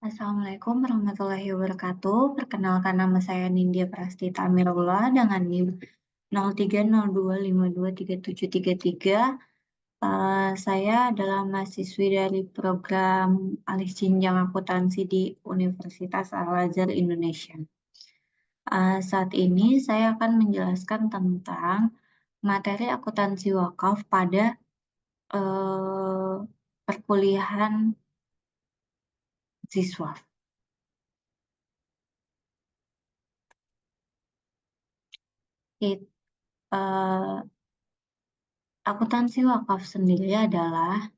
Assalamualaikum warahmatullahi wabarakatuh. Perkenalkan nama saya Nindya Prastita Amirullah dengan NIM 0302523733. Saya adalah mahasiswi dari program alih jenjang akuntansi di Universitas Al-Azhar Indonesia. Saat ini saya akan menjelaskan tentang materi akuntansi wakaf pada eh, perkuliahan siswa. It- eh, Akuntansi wakaf sendiri adalah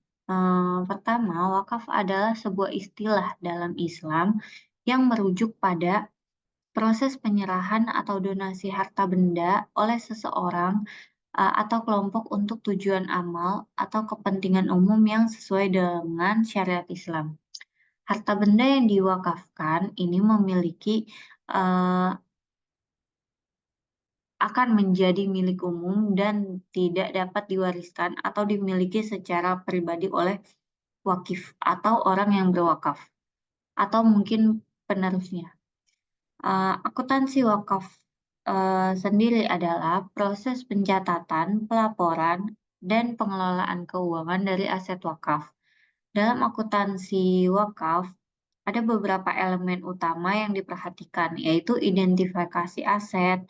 pertama, wakaf adalah sebuah istilah dalam Islam yang merujuk pada proses penyerahan atau donasi harta benda oleh seseorang atau kelompok untuk tujuan amal atau kepentingan umum yang sesuai dengan syariat Islam. Harta benda yang diwakafkan ini memiliki eh, akan menjadi milik umum dan tidak dapat diwariskan atau dimiliki secara pribadi oleh wakif atau orang yang berwakaf atau mungkin penerusnya. Akuntansi wakaf sendiri adalah proses pencatatan, pelaporan, dan pengelolaan keuangan dari aset wakaf. Dalam akuntansi wakaf, ada beberapa elemen utama yang diperhatikan, yaitu identifikasi aset,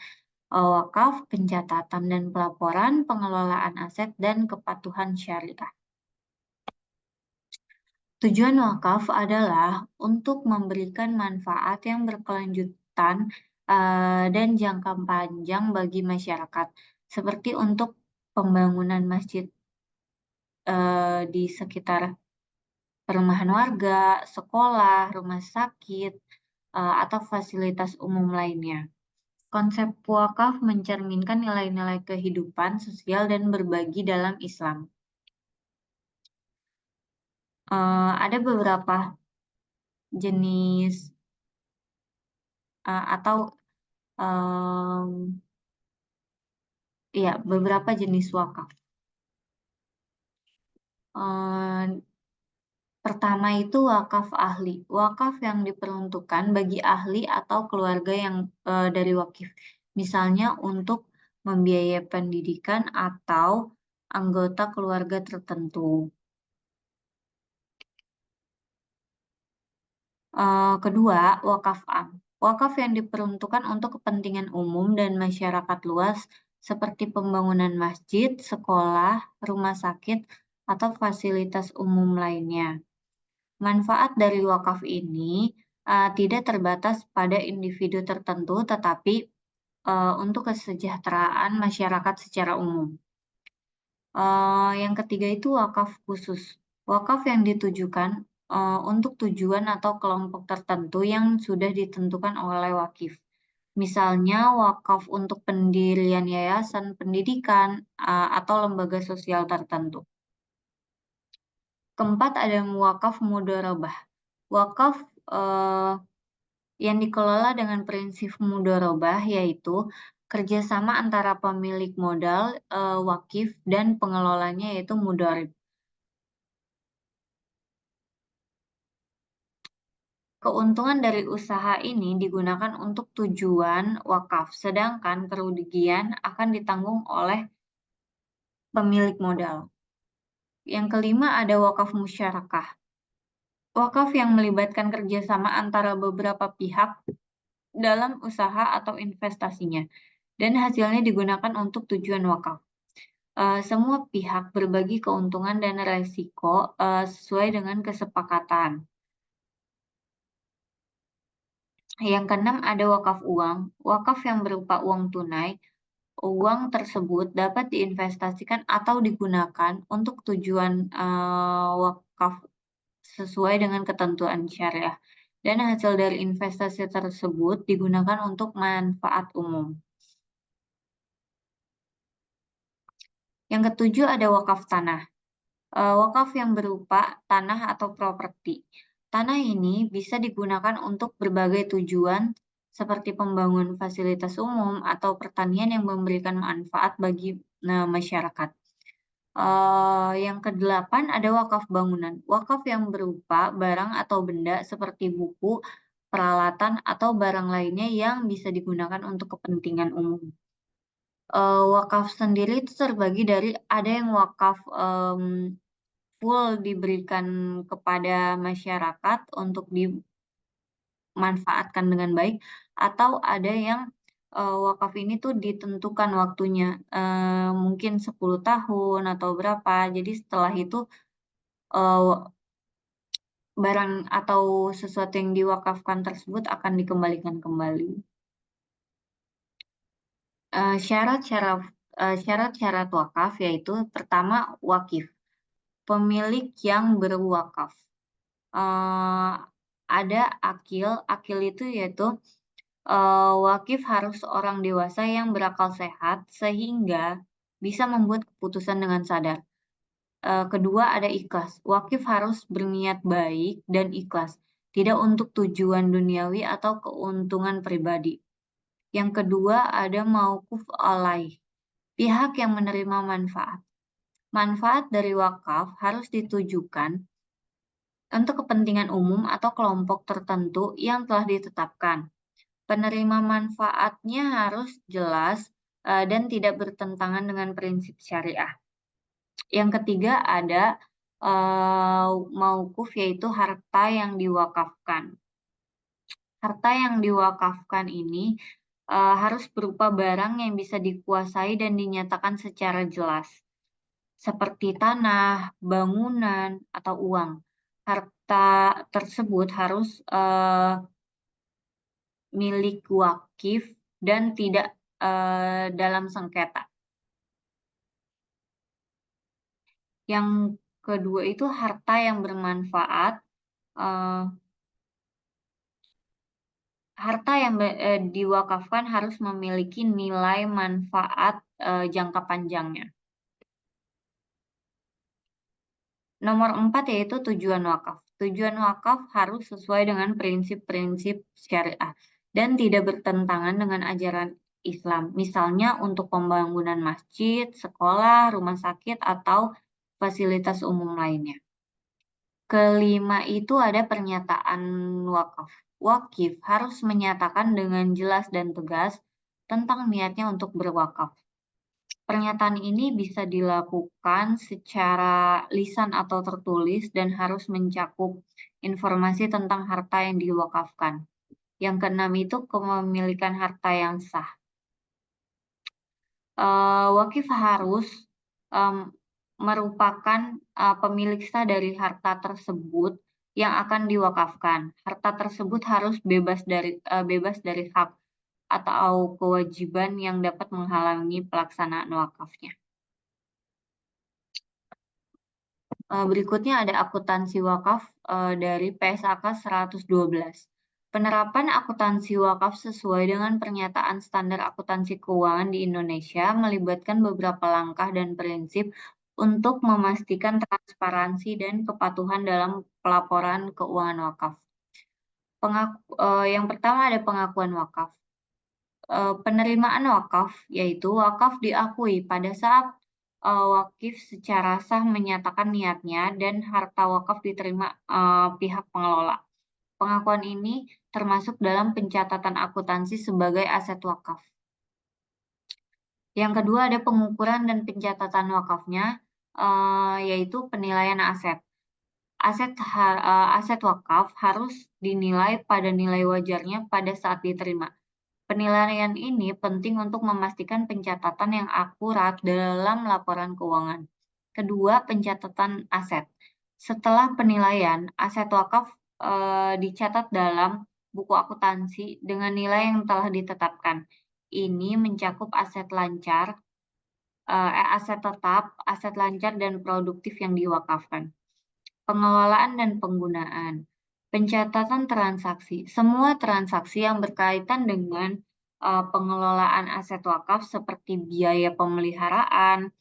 wakaf, pencatatan dan pelaporan, pengelolaan aset, dan kepatuhan syariah. Tujuan wakaf adalah untuk memberikan manfaat yang berkelanjutan dan jangka panjang bagi masyarakat, seperti untuk pembangunan masjid di sekitar perumahan warga, sekolah, rumah sakit, atau fasilitas umum lainnya. Konsep wakaf mencerminkan nilai-nilai kehidupan sosial dan berbagi dalam Islam. Ada beberapa jenis atau ya beberapa jenis wakaf. Pertama itu wakaf ahli. Wakaf yang diperuntukkan bagi ahli atau keluarga yang dari wakif. Misalnya untuk membiayai pendidikan atau anggota keluarga tertentu. Kedua, wakaf am. Wakaf yang diperuntukkan untuk kepentingan umum dan masyarakat luas seperti pembangunan masjid, sekolah, rumah sakit, atau fasilitas umum lainnya. Manfaat dari wakaf ini tidak terbatas pada individu tertentu, tetapi untuk kesejahteraan masyarakat secara umum. Yang ketiga itu wakaf khusus. Wakaf yang ditujukan untuk tujuan atau kelompok tertentu yang sudah ditentukan oleh wakif. Misalnya wakaf untuk pendirian yayasan pendidikan atau lembaga sosial tertentu. Keempat ada wakaf mudharabah. Wakaf yang dikelola dengan prinsip mudharabah yaitu kerjasama antara pemilik modal, wakif, dan pengelolanya yaitu mudharib. Keuntungan dari usaha ini digunakan untuk tujuan wakaf, sedangkan kerugian akan ditanggung oleh pemilik modal. Yang kelima ada wakaf musyarakah. Wakaf yang melibatkan kerjasama antara beberapa pihak dalam usaha atau investasinya, dan hasilnya digunakan untuk tujuan wakaf. Semua pihak berbagi keuntungan dan resiko sesuai dengan kesepakatan. Yang keenam ada wakaf uang. Wakaf yang berupa uang tunai. Uang tersebut dapat diinvestasikan atau digunakan untuk tujuan wakaf sesuai dengan ketentuan syariah. Dan hasil dari investasi tersebut digunakan untuk manfaat umum. Yang ketujuh ada wakaf tanah. Wakaf yang berupa tanah atau properti. Tanah ini bisa digunakan untuk berbagai tujuan seperti pembangunan fasilitas umum atau pertanian yang memberikan manfaat bagi masyarakat. Yang kedelapan ada wakaf bangunan. Wakaf yang berupa barang atau benda seperti buku, peralatan, atau barang lainnya yang bisa digunakan untuk kepentingan umum. Wakaf sendiri itu terbagi dari ada yang wakaf full diberikan kepada masyarakat untuk dimanfaatkan dengan baik, atau ada yang wakaf ini tuh ditentukan waktunya, mungkin 10 tahun atau berapa. Jadi setelah itu, eee, barang atau sesuatu yang diwakafkan tersebut akan dikembalikan kembali. Eee, syarat-syarat Syarat-syarat wakaf yaitu pertama wakif, pemilik yang berwakaf. Eee, ada akil, akil itu yaitu, wakif harus orang dewasa yang berakal sehat sehingga bisa membuat keputusan dengan sadar. Kedua ada ikhlas, wakif harus berniat baik dan ikhlas, tidak untuk tujuan duniawi atau keuntungan pribadi. Yang kedua ada mauquf alaih, pihak yang menerima manfaat. Manfaat dari wakaf harus ditujukan untuk kepentingan umum atau kelompok tertentu yang telah ditetapkan. Penerima manfaatnya harus jelas, dan tidak bertentangan dengan prinsip syariah. Yang ketiga ada, mauquf yaitu harta yang diwakafkan. Harta yang diwakafkan ini, harus berupa barang yang bisa dikuasai dan dinyatakan secara jelas, seperti tanah, bangunan, atau uang. Harta tersebut harus, milik wakif dan tidak, dalam sengketa. Yang kedua itu harta yang bermanfaat, eee, harta yang diwakafkan harus memiliki nilai manfaat, jangka panjangnya. Nomor 4 yaitu tujuan wakaf. Tujuan wakaf harus sesuai dengan prinsip-prinsip syariah dan tidak bertentangan dengan ajaran Islam. Misalnya untuk pembangunan masjid, sekolah, rumah sakit, atau fasilitas umum lainnya. Kelima itu ada pernyataan wakaf. Wakif harus menyatakan dengan jelas dan tegas tentang niatnya untuk berwakaf. Pernyataan ini bisa dilakukan secara lisan atau tertulis dan harus mencakup informasi tentang harta yang diwakafkan. Yang keenam itu kepemilikan harta yang sah. Wakif harus, mmm, merupakan, pemilik sah dari harta tersebut yang akan diwakafkan. Harta tersebut harus bebas dari hak atau kewajiban yang dapat menghalangi pelaksanaan wakafnya. Berikutnya ada akuntansi wakaf, dari PSAK 112. Penerapan akuntansi wakaf sesuai dengan pernyataan standar akuntansi keuangan di Indonesia melibatkan beberapa langkah dan prinsip untuk memastikan transparansi dan kepatuhan dalam pelaporan keuangan wakaf. Yang pertama ada pengakuan wakaf. Penerimaan wakaf, yaitu wakaf diakui pada saat, wakif secara sah menyatakan niatnya dan harta wakaf diterima, pihak pengelola. Pengakuan ini termasuk dalam pencatatan akuntansi sebagai aset wakaf. Yang kedua ada pengukuran dan pencatatan wakafnya, yaitu penilaian aset. Aset wakaf harus dinilai pada nilai wajarnya pada saat diterima. Penilaian ini penting untuk memastikan pencatatan yang akurat dalam laporan keuangan. Kedua, pencatatan aset. Setelah penilaian, aset wakaf dicatat dalam buku akuntansi dengan nilai yang telah ditetapkan. Ini mencakup aset tetap, aset lancar, dan produktif yang diwakafkan. Pengelolaan dan penggunaan. Pencatatan transaksi. Semua transaksi yang berkaitan dengan pengelolaan aset wakaf seperti biaya pemeliharaan,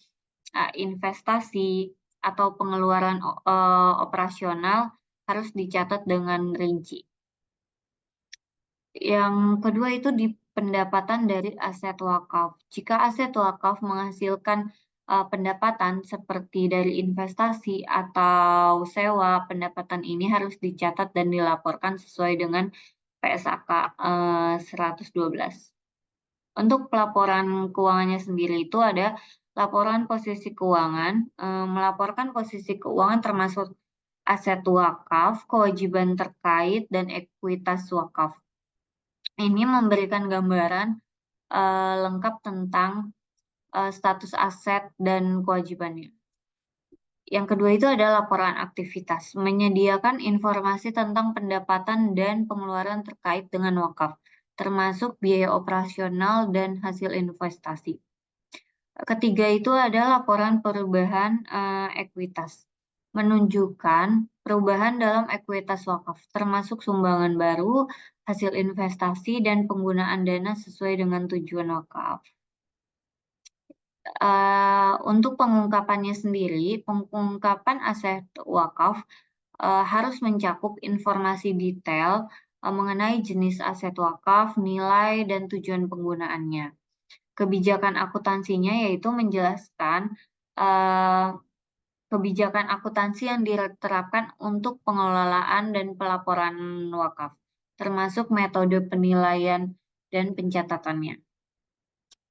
investasi, atau pengeluaran operasional harus dicatat dengan rinci. Yang kedua itu di pendapatan dari aset wakaf. Jika aset wakaf menghasilkan pendapatan seperti dari investasi atau sewa, pendapatan ini harus dicatat dan dilaporkan sesuai dengan PSAK 112. Untuk pelaporan keuangannya sendiri itu ada laporan posisi keuangan, melaporkan posisi keuangan termasuk aset wakaf, kewajiban terkait, dan ekuitas wakaf. Ini memberikan gambaran lengkap tentang status aset dan kewajibannya. Yang kedua itu adalah laporan aktivitas, menyediakan informasi tentang pendapatan dan pengeluaran terkait dengan wakaf, termasuk biaya operasional dan hasil investasi. Ketiga itu ada laporan perubahan ekuitas, menunjukkan perubahan dalam ekuitas wakaf, termasuk sumbangan baru, hasil investasi, dan penggunaan dana sesuai dengan tujuan wakaf. Untuk pengungkapannya sendiri, pengungkapan aset wakaf harus mencakup informasi detail mengenai jenis aset wakaf, nilai, dan tujuan penggunaannya. Kebijakan akuntansinya yaitu menjelaskan kebijakan akuntansi yang diterapkan untuk pengelolaan dan pelaporan wakaf, termasuk metode penilaian dan pencatatannya.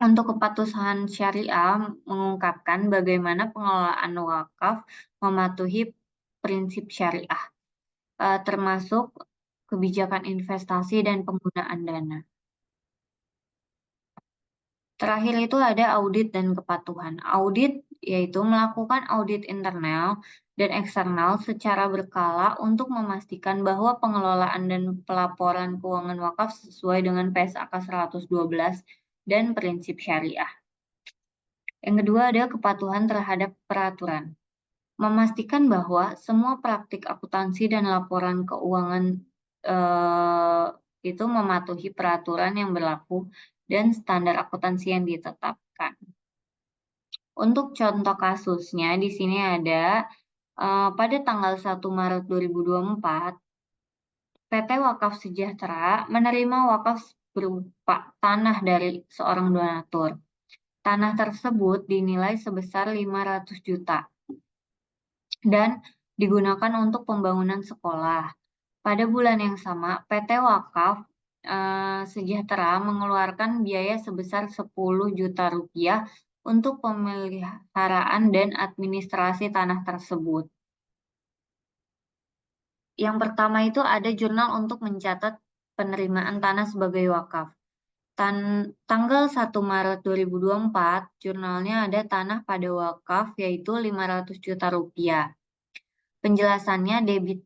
Untuk kepatuhan syariah mengungkapkan bagaimana pengelolaan wakaf mematuhi prinsip syariah, termasuk kebijakan investasi dan penggunaan dana. Terakhir itu ada audit dan kepatuhan. Audit yaitu melakukan audit internal dan eksternal secara berkala untuk memastikan bahwa pengelolaan dan pelaporan keuangan wakaf sesuai dengan PSAK 112 dan prinsip syariah. Yang kedua ada kepatuhan terhadap peraturan. Memastikan bahwa semua praktik akuntansi dan laporan keuangan itu mematuhi peraturan yang berlaku dan standar akuntansi yang ditetapkan. Untuk contoh kasusnya di sini ada pada tanggal 1 Maret 2024 PT Wakaf Sejahtera menerima wakaf berupa tanah dari seorang donatur. Tanah tersebut dinilai sebesar 500 juta dan digunakan untuk pembangunan sekolah. Pada bulan yang sama, PT Wakaf Sejahtera mengeluarkan biaya sebesar 10 juta rupiah untuk pemeliharaan dan administrasi tanah tersebut. Yang pertama itu ada jurnal untuk mencatat penerimaan tanah sebagai wakaf. Tanggal 1 Maret 2024, jurnalnya ada tanah pada wakaf yaitu 500 juta rupiah. Penjelasannya debit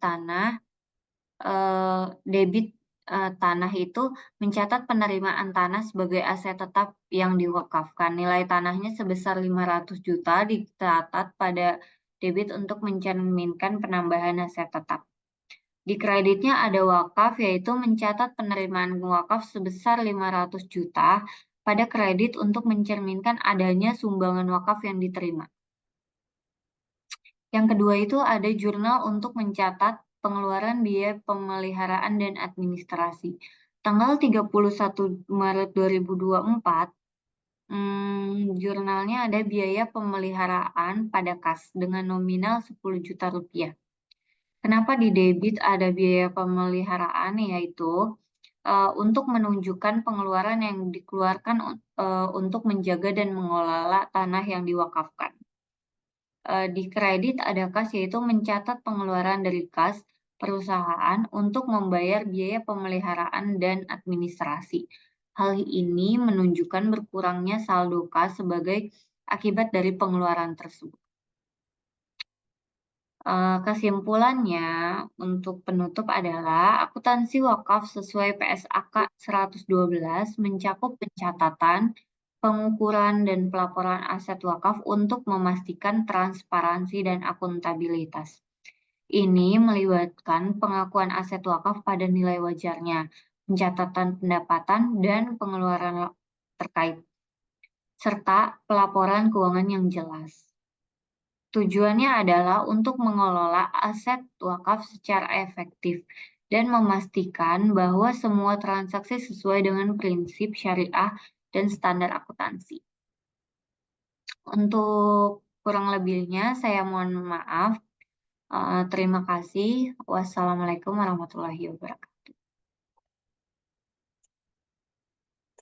tanah itu mencatat penerimaan tanah sebagai aset tetap yang diwakafkan. Nilai tanahnya sebesar 500 juta dicatat pada debit untuk mencerminkan penambahan aset tetap. Di kreditnya ada wakaf yaitu mencatat penerimaan wakaf sebesar 500 juta pada kredit untuk mencerminkan adanya sumbangan wakaf yang diterima. Yang kedua itu ada jurnal untuk mencatat pengeluaran biaya pemeliharaan dan administrasi. Tanggal 31 Maret 2024, jurnalnya ada biaya pemeliharaan pada kas dengan nominal 10 juta rupiah. Kenapa di debit ada biaya pemeliharaan, yaitu untuk menunjukkan pengeluaran yang dikeluarkan untuk menjaga dan mengelola tanah yang diwakafkan. Di kredit ada kas yaitu mencatat pengeluaran dari kas perusahaan untuk membayar biaya pemeliharaan dan administrasi. Hal ini menunjukkan berkurangnya saldo kas sebagai akibat dari pengeluaran tersebut. Kesimpulannya untuk penutup adalah akuntansi wakaf sesuai PSAK 112 mencakup pencatatan, pengukuran, dan pelaporan aset wakaf untuk memastikan transparansi dan akuntabilitas. Ini melibatkan pengakuan aset wakaf pada nilai wajarnya, pencatatan pendapatan dan pengeluaran terkait, serta pelaporan keuangan yang jelas. Tujuannya adalah untuk mengelola aset wakaf secara efektif dan memastikan bahwa semua transaksi sesuai dengan prinsip syariah dan standar akuntansi. Untuk kurang lebihnya saya mohon maaf, terima kasih. Wassalamualaikum warahmatullahi wabarakatuh.